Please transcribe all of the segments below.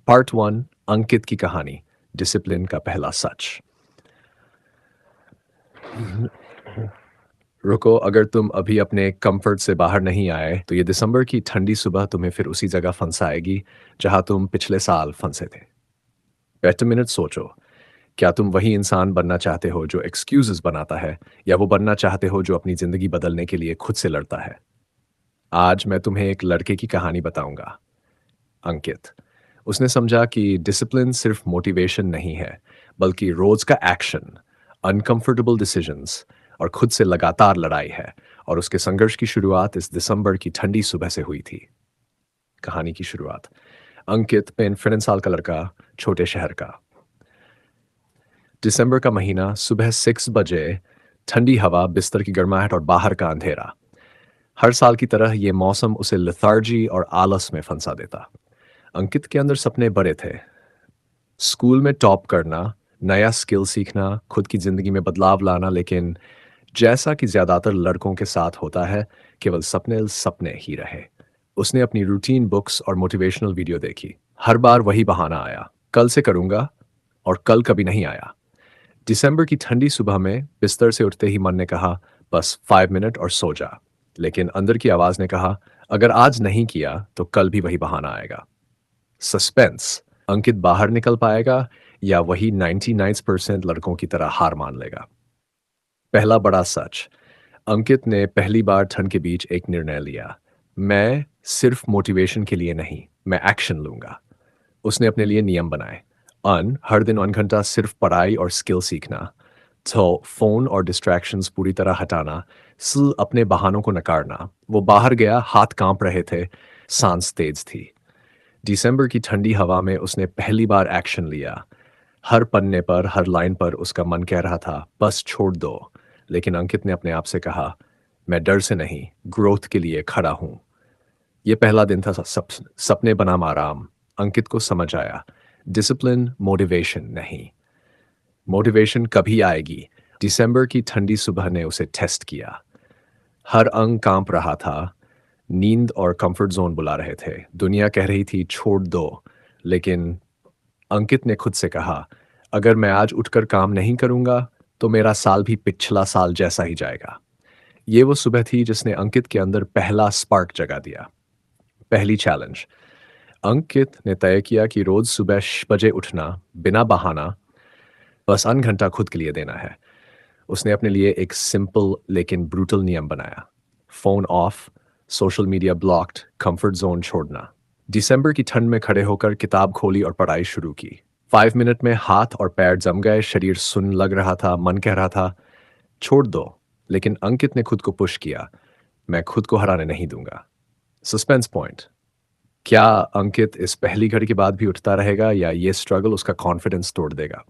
Part one, अंकित की कहानी, discipline का पहला सच। रुको, अगर तुम अभी अपने कंफर्ट से बाहर नहीं आए तो ये दिसंबर की ठंडी सुबह तुम्हें फिर उसी जगह फंसाएगी जहां तुम पिछले साल फंसे थे। 5 मिनट सोचो, क्या तुम वही इंसान बनना चाहते हो जो एक्सक्यूजेस बनाता है, या वो बनना चाहते हो जो अपनी जिंदगी बदलने के लिए खुद से लड़ता है? आज मैं तुम्हें एक लड़के की कहानी बताऊंगा, अंकित। उसने समझा कि डिसिप्लिन सिर्फ मोटिवेशन नहीं है, बल्कि रोज का एक्शन, अनकंफर्टेबल डिसीजंस और खुद से लगातार लड़ाई है। और उसके संघर्ष की शुरुआत इस दिसंबर की ठंडी सुबह से हुई थी। कहानी की शुरुआत। अंकित 5 साल का लड़का, छोटे शहर का। दिसंबर का महीना, सुबह 6 बजे, ठंडी हवा, बिस्तर की गर्माहट और बाहर का अंधेरा। हर साल की तरह ये मौसम उसे लेथार्जी और आलस में फंसा देता। अंकित के अंदर सपने बड़े थे। स्कूल में टॉप करना, नया स्किल सीखना, खुद की ज़िंदगी में बदलाव लाना, लेकिन जैसा कि ज़्यादातर लड़कों के साथ होता है, केवल सपने सपने ही रहे। उसने अपनी रूटीन बुक्स और मोटिवेशनल वीडियो देखी। हर बार वही बहाना आया, कल से करूँगा, और कल कभी नहीं आया। दिसंबर की ठंडी सुबह में बिस्तर से उठते ही मन ने कहा, बस 5 मिनट और सो जा। लेकिन अंदर की आवाज़ ने कहा, अगर आज नहीं किया तो कल भी वही बहाना आएगा। सस्पेंस। अंकित बाहर निकल पाएगा, या वही 99% लड़कों की तरह हार मान लेगा? पहला बड़ा सच। अंकित ने पहली बार ठंड के बीच एक निर्णय लिया। मैं सिर्फ मोटिवेशन के लिए नहीं, मैं एक्शन लूंगा। उसने अपने लिए नियम बनाए। हर दिन 1 घंटा सिर्फ पढ़ाई और स्किल सीखना। तो फोन और डिस्ट्रैक्शंस पूरी तरह हटाना। अपने बहानों को नकारना। वो बाहर गया, हाथ कांप रहे थे, सांस तेज थी। दिसंबर की ठंडी हवा में उसने पहली बार एक्शन लिया। हर पन्ने पर, हर लाइन पर उसका मन कह रहा था, बस छोड़ दो। लेकिन अंकित ने अपने आप से कहा, मैं डर से नहीं, ग्रोथ के लिए खड़ा हूं। यह पहला दिन था सपने बनाम आराम। अंकित को समझ आया, डिसिप्लिन मोटिवेशन नहीं, मोटिवेशन कभी आएगी। दिसंबर की ठंडी सुबह ने उसे टेस्ट किया। हर अंग कांप रहा था। नींद और कंफर्ट जोन बुला रहे थे। दुनिया कह रही थी छोड़ दो। लेकिन अंकित ने खुद से कहा, अगर मैं आज उठकर काम नहीं करूंगा तो मेरा साल भी पिछला साल जैसा ही जाएगा। ये वो सुबह थी जिसने अंकित के अंदर पहला स्पार्क जगा दिया। पहली चैलेंज। अंकित ने तय किया कि रोज सुबह 6 बजे उठना, बिना बहाना, बस 1 घंटा खुद के लिए देना है। उसने अपने लिए एक सिंपल लेकिन ब्रूटल नियम बनाया। Phone of, social media blocked, comfort zone छोड़ना। दिसंबर की ठंड में खड़े होकर किताब खोली और पढ़ाई शुरू की। 5 मिनट में हाथ और पैर जम गए, शरीर सुन्न लग रहा था, मन कह रहा था छोड़ दो। लेकिन अंकित ने खुद को पुश किया, मैं खुद को हराने नहीं दूंगा। Suspense point. क्या अंकित इस पहली घड़ी के बाद भी उठता रहेगा, या ये स्ट्रगल उसका कॉन्फिडेंस तोड़ देगा?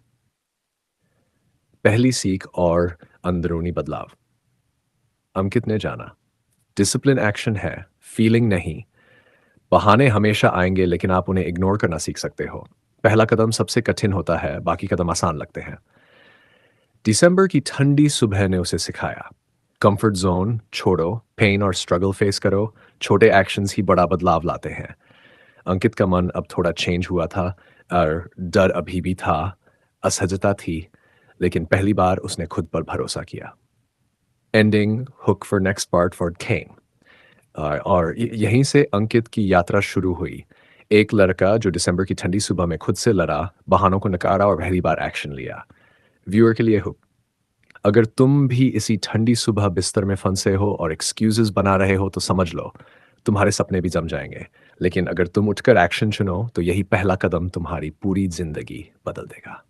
पहली सीख और अंदरूनी बदलाव। अंकित ने जाना, डिसिप्लिन एक्शन है, फीलिंग नहीं। बहाने हमेशा आएंगे, लेकिन आप उन्हें इग्नोर करना सीख सकते हो। पहला कदम सबसे कठिन होता है, बाकी कदम आसान लगते हैं। दिसंबर की ठंडी सुबह ने उसे सिखाया, कंफर्ट जोन छोड़ो, पेन और स्ट्रगल फेस करो। छोटे एक्शंस ही बड़ा बदलाव लाते हैं। अंकित का मन अब थोड़ा चेंज हुआ था, और डर अभी भी था, असहजता थी, लेकिन पहली बार उसने खुद पर भरोसा किया। Ending hook for next part for केन। और यहीं से अंकित की यात्रा शुरू हुई। एक लड़का जो दिसंबर की ठंडी सुबह में खुद से लड़ा, बहानों को नकारा और पहली बार एक्शन लिया। व्यूअर के लिए हुक। अगर तुम भी इसी ठंडी सुबह बिस्तर में फंसे हो और एक्सक्यूजेस बना रहे हो तो समझ लो, तुम्हारे सपने भी जम जाएंगे। लेकिन अगर तुम उठकर एक्शन चुनो तो यही पहला कदम तुम्हारी पूरी जिंदगी बदल देगा।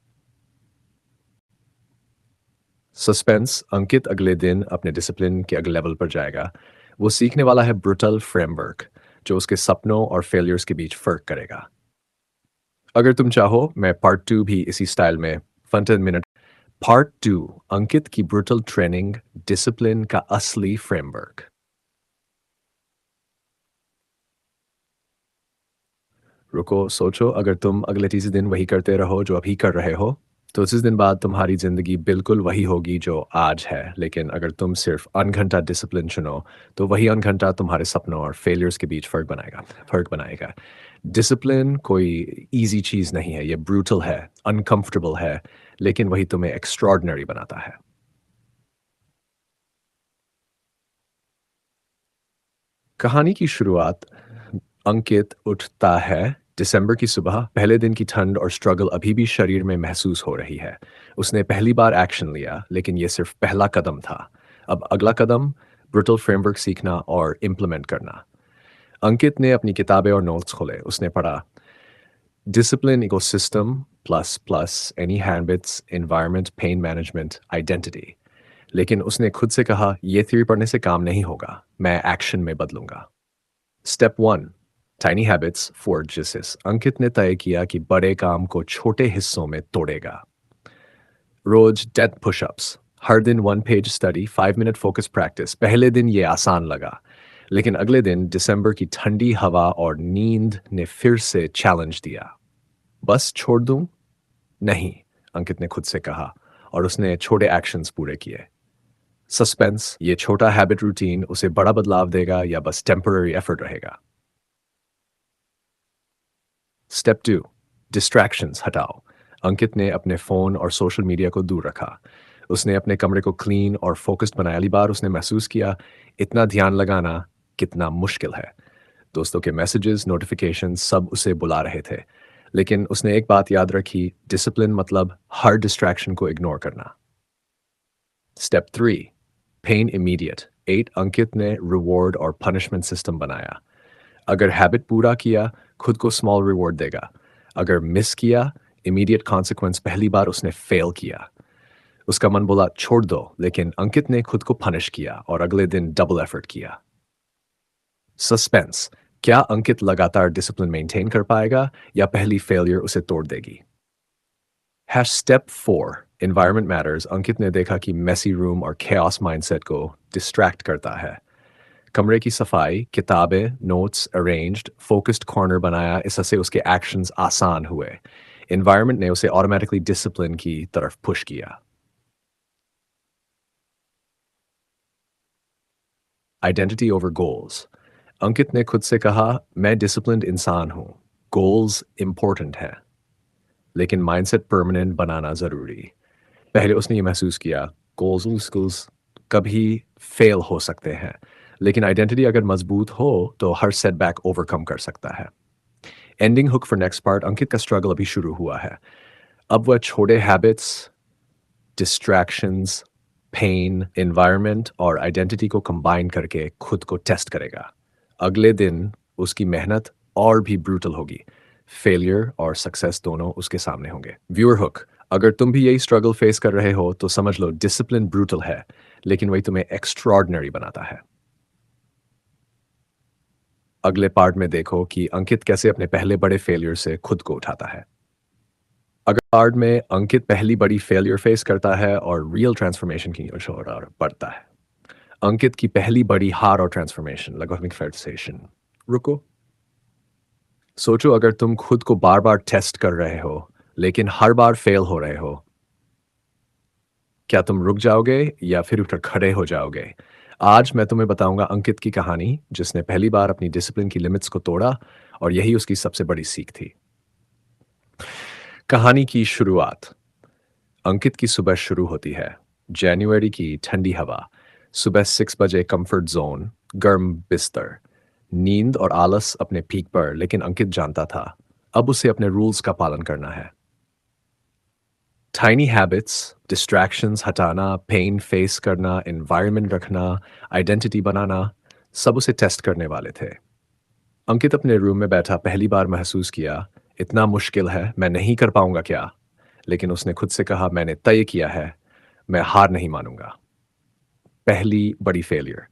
सस्पेंस। अंकित अगले दिन अपने डिसिप्लिन के अगले लेवल पर जाएगा। वो सीखने वाला है ब्रुटल फ्रेमवर्क, जो उसके सपनों और फेलियर्स के बीच फर्क करेगा। अगर तुम चाहो, मैं पार्ट 2 भी इसी स्टाइल में, फन 10 मिनट। पार्ट 2, अंकित की ब्रुटल ट्रेनिंग, डिसिप्लिन का असली फ्रेमवर्क। रुको, सोचो, अगर तुम अगले तीसरे दिन वही करते रहो जो अभी कर रहे हो, तो उस दिन बाद तुम्हारी ज़िंदगी बिल्कुल वही होगी जो आज है, लेकिन अगर तुम सिर्फ़ अनघंटा डिसिप्लिन चुनो, तो वही अनघंटा तुम्हारे सपनों और फेलियर्स के बीच फ़र्क बनाएगा। डिसिप्लिन कोई ईज़ी चीज़ नहीं है, ये ब्रूटल है, अनकम्फ़र्टेबल है, लेकिन वही तुम्हें एक्स्ट्रॉर्डिनरी बनाता है। कहानी की शुरुआत अंकित उठता है दिसंबर की सुबह। पहले दिन की ठंड और स्ट्रगल अभी भी शरीर में महसूस हो रही है। उसने पहली बार एक्शन लिया, लेकिन ये सिर्फ पहला कदम था। अब अगला कदम ब्रुटल फ्रेमवर्क सीखना और इम्प्लीमेंट करना। अंकित ने अपनी किताबें और नोट्स खोले। उसने पढ़ा discipline ecosystem plus plus any habits environment pain management identity. लेकिन उसने खुद से कहा यह थ्योरी पढ़ने से काम नहीं होगा, मैं एक्शन में बदलूंगा। Step one, tiny habits for Jesus. Ankit ने तय किया कि बड़े काम को छोटे हिस्सों में तोड़ेगा। रोज 10 पुशअप्स, हर दिन 1 page study, 5 minute focus practice. पहले दिन ये आसान लगा, लेकिन अगले दिन दिसंबर की ठंडी हवा और नींद ने फिर से चैलेंज दिया। बस छोड़ दूं? नहीं, अंकित ने खुद से कहा, और उसने छोटे एक्शंस पूरे किए। सस्पेंस, ये छोटा हैबिट रूटीन उसे बड़ा बदलाव देगा या बस टेम्पररी एफर्ट रहेगा। स्टेप टू, डिस्ट्रैक्शंस हटाओ। अंकित ने अपने फ़ोन और सोशल मीडिया को दूर रखा। उसने अपने कमरे को क्लीन और फोकस्ड बनाया। पहली बार उसने महसूस किया इतना ध्यान लगाना कितना मुश्किल है। दोस्तों के मैसेजेस, नोटिफिकेशन सब उसे बुला रहे थे। लेकिन उसने एक बात याद रखी, डिसिप्लिन मतलब हर डिस्ट्रैक्शन को इग्नोर करना। Step three, pain immediate. 8, Ankit ने रिवॉर्ड और पनिशमेंट सिस्टम बनाया। अगर हैबिट पूरा किया, खुद को स्मॉल रिवॉर्ड देगा। अगर मिस किया, इमीडिएट कॉन्सिक्वेंस। पहली बार उसने फेल किया, उसका मन बोला छोड़ दो, लेकिन अंकित ने खुद को पनिश किया और अगले दिन डबल एफर्ट किया। सस्पेंस, क्या अंकित लगातार डिसिप्लिन मेंटेन कर पाएगा या पहली फेलियर उसे तोड़ देगी। Hash step four, environment matters. Ankit ने देखा कि मेसी रूम और chaos माइंडसेट को डिस्ट्रैक्ट करता है। कमरे की सफाई, किताबें, नोट्स अरेंज्ड, फोकस्ड कॉर्नर बनाया। इससे उसके एक्शंस आसान हुए। एनवायरनमेंट ने उसे ऑटोमेटिकली डिसिप्लिन की तरफ पुश किया। Identity over goals. अंकित ने खुद से कहा मैं डिसिप्लिन्ड इंसान हूं, गोल्स इंपॉर्टेंट हैं, लेकिन माइंडसेट परमानेंट बनाना जरूरी। पहले उसने ये महसूस किया गोल्स कभी फेल हो सकते हैं, लेकिन आइडेंटिटी अगर मजबूत हो तो हर सेटबैक ओवरकम कर सकता है। Ending hook for next part. Ankit का स्ट्रगल अभी शुरू हुआ है। अब वह छोटे हैबिट्स, डिस्ट्रैक्शंस, पेन, एनवायरनमेंट और आइडेंटिटी को कंबाइन करके खुद को टेस्ट करेगा। अगले दिन उसकी मेहनत और भी ब्रूटल होगी। फेलियर और सक्सेस दोनों उसके सामने होंगे। व्यूअर हुक, अगर तुम भी यही स्ट्रगल फेस कर रहे हो तो समझ लो डिसिप्लिन ब्रूटल है, लेकिन वही तुम्हें एक्स्ट्रॉर्डिनरी बनाता है। अगले पार्ट में देखो कि अंकित कैसे अपने पहले बड़े फेलियर से खुद को उठाता है। अगले पार्ट में अंकित पहली बड़ी फेलियर फेस करता है और रियल ट्रांसफॉर्मेशन की ओर बढ़ता है। अंकित की पहली बड़ी हार और ट्रांसफॉर्मेशन लगभग फेडरेशन। रुको, सोचो अगर तुम खुद को बार बार टेस्ट कर रहे हो लेकिन हर बार फेल हो रहे हो, क्या तुम रुक जाओगे या फिर उठकर खड़े हो जाओगे। आज मैं तुम्हें बताऊंगा अंकित की कहानी, जिसने पहली बार अपनी डिसिप्लिन की लिमिट्स को तोड़ा और यही उसकी सबसे बड़ी सीख थी। कहानी की शुरुआत। अंकित की सुबह शुरू होती है। जनवरी की ठंडी हवा, सुबह 6 बजे, कंफर्ट जोन, गर्म बिस्तर, नींद और आलस अपने पीक पर। लेकिन अंकित जानता था अब उसे अपने रूल्स का पालन करना है। टाइनी हैबिट्स, डिस्ट्रैक्शंस हटाना, पेन फेस करना, एनवायरनमेंट रखना, आइडेंटिटी बनाना, सब उसे टेस्ट करने वाले थे। अंकित अपने रूम में बैठा पहली बार महसूस किया इतना मुश्किल है, मैं नहीं कर पाऊंगा क्या। लेकिन उसने खुद से कहा मैंने तय किया है, मैं हार नहीं मानूंगा। पहली बड़ी फेलियर।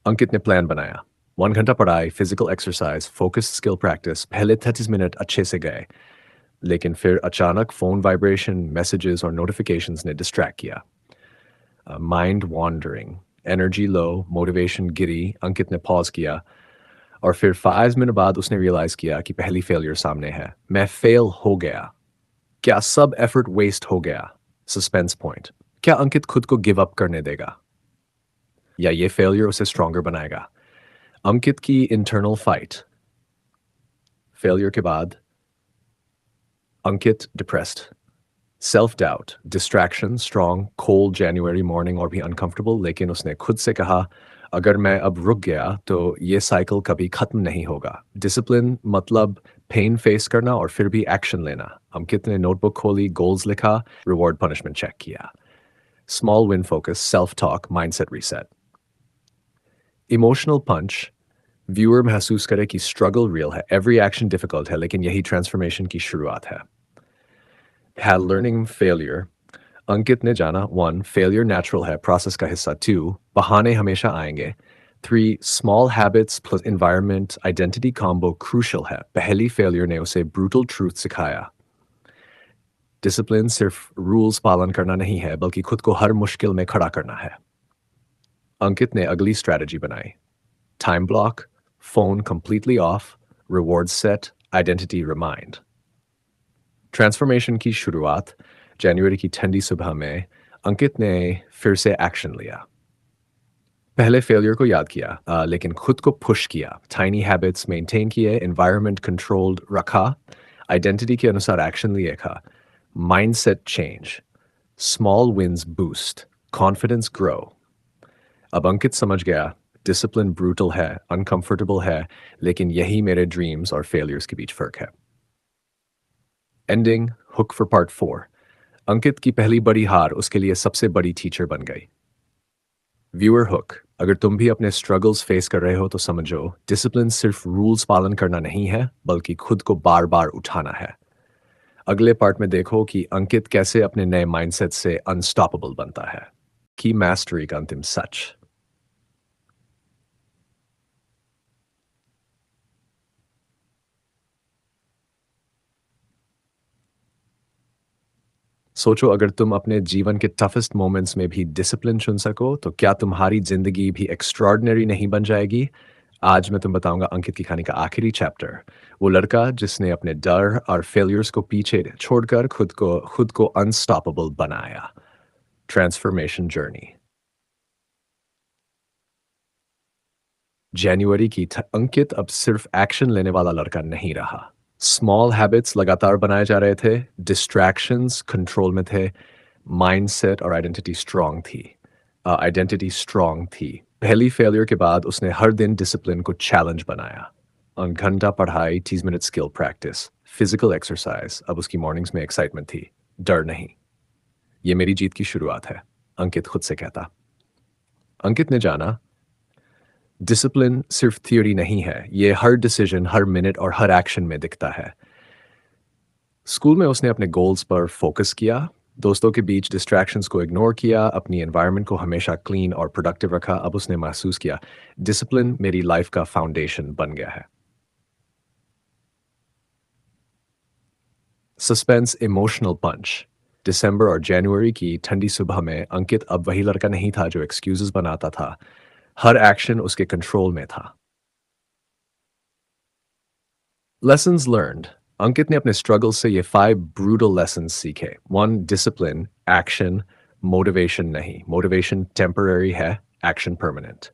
अंकित ने प्लान बनाया। 1 घंटा पढ़ाई, physical exercise, focus skill practice. पहले 30 मिनट अच्छे से गए, लेकिन फिर अचानक फोन वाइब्रेशन, मैसेजेस और नोटिफिकेशंस ने डिस्ट्रैक्ट किया। Mind wandering, energy low, motivation गिरी। अंकित ने पॉज किया और फिर 5 मिनट बाद उसने रियलाइज किया कि पहली फेलियर सामने है। मैं फेल हो गया। क्या सब एफर्ट वेस्ट हो गया? Suspense point. क्या अंकित खुद को गिव अप करने देगा या ये फेलियर उसे स्ट्रॉन्गर बनाएगा? अंकित की इंटरनल फाइट। फेलियर के बाद Ankit depressed, self doubt, distraction, strong, cold January morning और भी अनकंफर्टेबल, लेकिन उसने खुद से कहा अगर मैं अब रुक गया तो ये साइकिल कभी खत्म नहीं होगा। डिसिप्लिन मतलब पेन फेस करना और फिर भी एक्शन लेना। अंकित ने नोटबुक खोली, गोल्स लिखा, रिवॉर्ड पनिशमेंट चेक किया। Small win focus, self talk, mindset reset. Emotional punch. Viewer महसूस करे कि स्ट्रगल रियल है, एवरी एक्शन डिफिकल्ट है, लेकिन यही ट्रांसफॉर्मेशन की शुरुआत है। Had learning failure. अंकित ने जाना 1. Failure natural है, process का हिस्सा। 2. बहाने हमेशा आएंगे। 3. Small habits plus environment identity combo crucial है। पहली failure ने उसे brutal truth सिखाया। Discipline सिर्फ rules पालन करना नहीं है, बल्कि खुद को हर मुश्किल में खड़ा करना है। अंकित ने अगली strategy बनाई। Time block, phone completely off, rewards set, identity remind. Transformation की शुरुआत जनवरी की ठंडी सुबह में अंकित ने फिर से एक्शन लिया। पहले फेलियर को याद किया, लेकिन खुद को पुश किया। टाइनी हैबिट्स मेंटेन किए, एनवायरनमेंट कंट्रोल्ड रखा, आइडेंटिटी के अनुसार एक्शन लिए था। Mindset change, small wins boost, confidence grow. अब अंकित समझ गया डिसिप्लिन ब्रूटल है, अनकंफर्टेबल है, लेकिन यही मेरे ड्रीम्स और फेलियर्स के बीच फर्क है। Ending hook for part 4। अंकित की पहली बड़ी हार उसके लिए सबसे बड़ी टीचर बन गई। Viewer hook. अगर तुम भी अपने स्ट्रगल्स फेस कर रहे हो तो समझो डिसिप्लिन सिर्फ रूल्स पालन करना नहीं है, बल्कि खुद को बार बार उठाना है। अगले पार्ट में देखो कि अंकित कैसे अपने नए माइंडसेट से अनस्टॉपेबल बनता है। की मास्टरी का अंतिम सच। सोचो अगर तुम अपने जीवन के टफेस्ट मोमेंट्स में भी डिसिप्लिन चुन सको तो क्या तुम्हारी जिंदगी भी एक्स्ट्रॉर्डिनरी नहीं बन जाएगी? आज मैं तुम्हें बताऊंगा अंकित की कहानी का आखिरी चैप्टर। वो लड़का जिसने अपने डर और फेलियर्स को पीछे छोड़कर खुद को अनस्टॉपेबल बनाया। Transformation journey. जनवरी की अंकित अब सिर्फ एक्शन लेने वाला लड़का नहीं रहा। स्मॉल हैबिट्स लगातार बनाए जा रहे थे, डिस्ट्रैक्शंस कंट्रोल में थे, माइंडसेट और आइडेंटिटी स्ट्रांग थी। पहली फेलियर के बाद उसने हर दिन डिसिप्लिन को चैलेंज बनाया। घंटा पढ़ाई, 30 minute skill practice, physical exercise. अब उसकी मॉर्निंग्स में एक्साइटमेंट थी, डर नहीं। ये मेरी जीत की शुरुआत है, अंकित खुद से कहता। अंकित ने जाना डिसिप्लिन सिर्फ थियोरी नहीं है, ये हर डिसीजन, हर मिनट और हर एक्शन में दिखता है। स्कूल में उसने अपने गोल्स पर फोकस किया, दोस्तों के बीच डिस्ट्रैक्शंस को इग्नोर किया, अपनी एनवायरनमेंट को हमेशा क्लीन और प्रोडक्टिव रखा। अब उसने महसूस किया डिसिप्लिन मेरी लाइफ का फाउंडेशन बन गया है। सस्पेंस इमोशनल पंच। दिसंबर और जनवरी की ठंडी सुबह में अंकित अब वही लड़का नहीं था जो एक्सक्यूजेस बनाता था। हर एक्शन उसके कंट्रोल में था। Lessons learned. अंकित ने अपने स्ट्रगल से ये 5 ब्रूटल लेसन्स सीखे। 1. डिसिप्लिन, एक्शन, मोटिवेशन नहीं, मोटिवेशन टेम्पररी है, action permanent.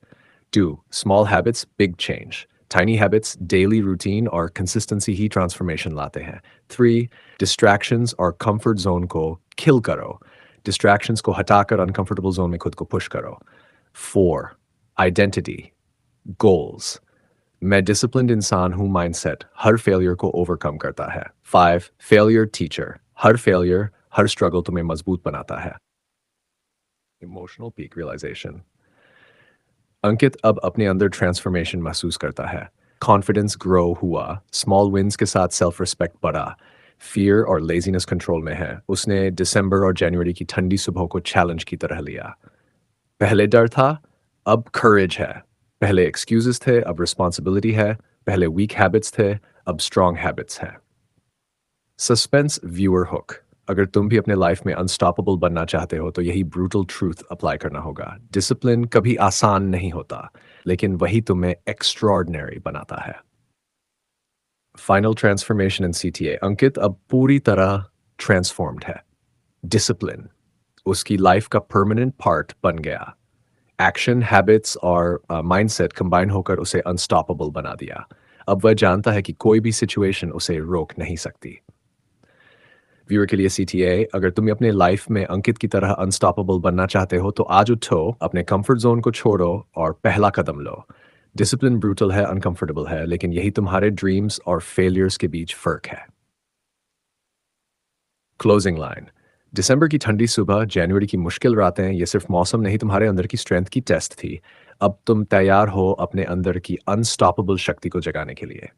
2. Small habits, big change, tiny habits, daily routine और कंसिस्टेंसी ही ट्रांसफॉर्मेशन लाते हैं। 3. डिस्ट्रैक्शंस और कंफर्ट जोन को किल करो, डिस्ट्रैक्शंस को हटाकर अनकंफर्टेबल जोन में खुद को पुश करो। 4. आइडेंटिटी, गोल्स, मैं डिसिप्लिन्ड इंसान हूं, माइंडसेट हर फेलियर को ओवरकम करता है। 5. फेलियर टीचर, हर फेलियर, हर स्ट्रगल तुम्हें मजबूत बनाता है। Emotional peak realisation. अंकित अब अपने अंदर ट्रांसफॉर्मेशन महसूस करता है। कॉन्फिडेंस ग्रो हुआ, स्मॉल विंस के साथ सेल्फ रिस्पेक्ट बढ़ा, फियर और लेजीनेस कंट्रोल में है। उसने दिसंबर और जनवरी की ठंडी सुबह को चैलेंज की तरह लिया। पहले डर था, अब करेज है। पहले एक्सक्यूजेस थे, अब रिस्पॉन्सिबिलिटी है। पहले वीक हैबिट्स थे, अब स्ट्रॉन्ग हैबिट्स हैं। Suspense viewer hook. अगर तुम भी अपने लाइफ में अनस्टॉपेबल बनना चाहते हो तो यही ब्रूटल ट्रूथ अप्लाई करना होगा। डिसिप्लिन कभी आसान नहीं होता, लेकिन वही तुम्हें एक्स्ट्रॉर्डिनरी बनाता है। Final transformation in CTA. Ankit अब पूरी तरह ट्रांसफॉर्म्ड है। डिसिप्लिन उसकी लाइफ का परमानेंट पार्ट बन गया। एक्शन, हैबिट्स और माइंडसेट कंबाइन होकर उसे अनस्टॉपेबल बना दिया। अब वह जानता है कि कोई भी सिचुएशन उसे रोक नहीं सकती। व्यूअर के लिए सीटीए, अगर तुम अपने लाइफ में अंकित की तरह अनस्टॉपेबल बनना चाहते हो तो आज उठो, अपने कंफर्ट जोन को छोड़ो और पहला कदम लो। डिसिप्लिन ब्रूटल है, अनकंफर्टेबल है, लेकिन यही तुम्हारे ड्रीम्स और फेलियर्स के बीच फर्क है। Closing line. दिसंबर की ठंडी सुबह, जनवरी की मुश्किल रातें, ये सिर्फ मौसम नहीं, तुम्हारे अंदर की स्ट्रेंथ की टेस्ट थी। अब तुम तैयार हो अपने अंदर की अनस्टॉपेबल शक्ति को जगाने के लिए।